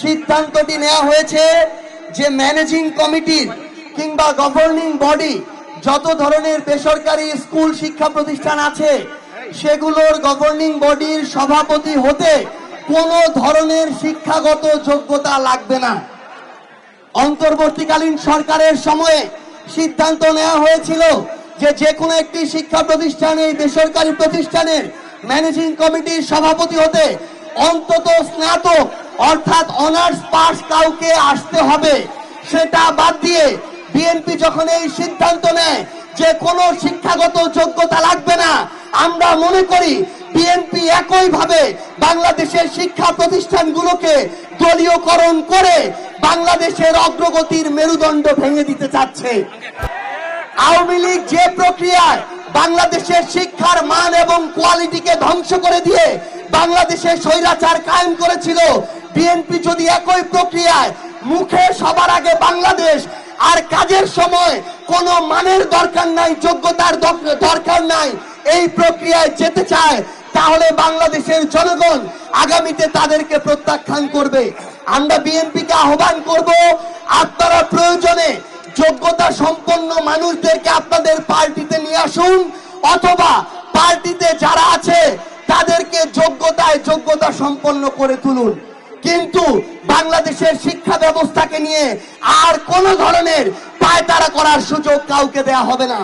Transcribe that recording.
সিদ্ধান্তটি নেওয়া হয়েছে যে ম্যানেজিং কমিটির কিংবা গভর্নিং বডি যত ধরনের বেসরকারি স্কুল শিক্ষা প্রতিষ্ঠান আছে সেগুলোর গভর্নিং বডির সভাপতি হতে কোনো ধরনের শিক্ষাগত যোগ্যতা লাগবে না। অন্তর্বর্তীকালীন সরকারের সময়ে সিদ্ধান্ত নেওয়া হয়েছিল যে কোনো একটি শিক্ষা প্রতিষ্ঠানে বেসরকারি প্রতিষ্ঠানের ম্যানেজিং কমিটির সভাপতি হতে অন্তত স্নাতক অর্থাৎ অনার্স পাস কাউকে আসতে হবে। সেটা বাদ দিয়ে বিএনপি যখন এই সিদ্ধান্ত নেয় যে কোনো শিক্ষাগত যোগ্যতা লাগবে না, আমরা মনে করি বিএনপি একইভাবে বাংলাদেশের শিক্ষা প্রতিষ্ঠানগুলোকে দলীয়করণ করে বাংলাদেশের অগ্রগতির মেরুদণ্ড ভেঙে দিতে চাচ্ছে। আওয়ামী লীগ যে প্রক্রিয়ায় বাংলাদেশের শিক্ষার মান এবং কোয়ালিটিকে ধ্বংস করে দিয়ে বাংলাদেশে স্বৈরাচার কায়েম করেছিল, বিএনপি যদি একই প্রক্রিয়ায় মুখে সবার আগে বাংলাদেশ আর কাজের সময় কোনো মানের দরকার নাই, যোগ্যতার দরকার নাই, এই প্রক্রিয়ায় যেতে চায়, তাহলে বাংলাদেশের জনগণ আগামীতে তাদেরকে প্রত্যাখ্যান করবে। আমরা বিএনপিকে আহ্বান করব, আপনারা প্রয়োজনে যোগ্যতা সম্পন্ন মানুষদেরকে আপনাদের পার্টিতে নিয়ে আসুন, অথবা পার্টিতে যারা আছে তাদেরকে যোগ্যতা সম্পন্ন করে তুলুন। কিন্তু বাংলাদেশের শিক্ষা ব্যবস্থাকে নিয়ে আর কোনো ধরনের পায়তারা করার সুযোগ কাউকে দেয়া হবে না।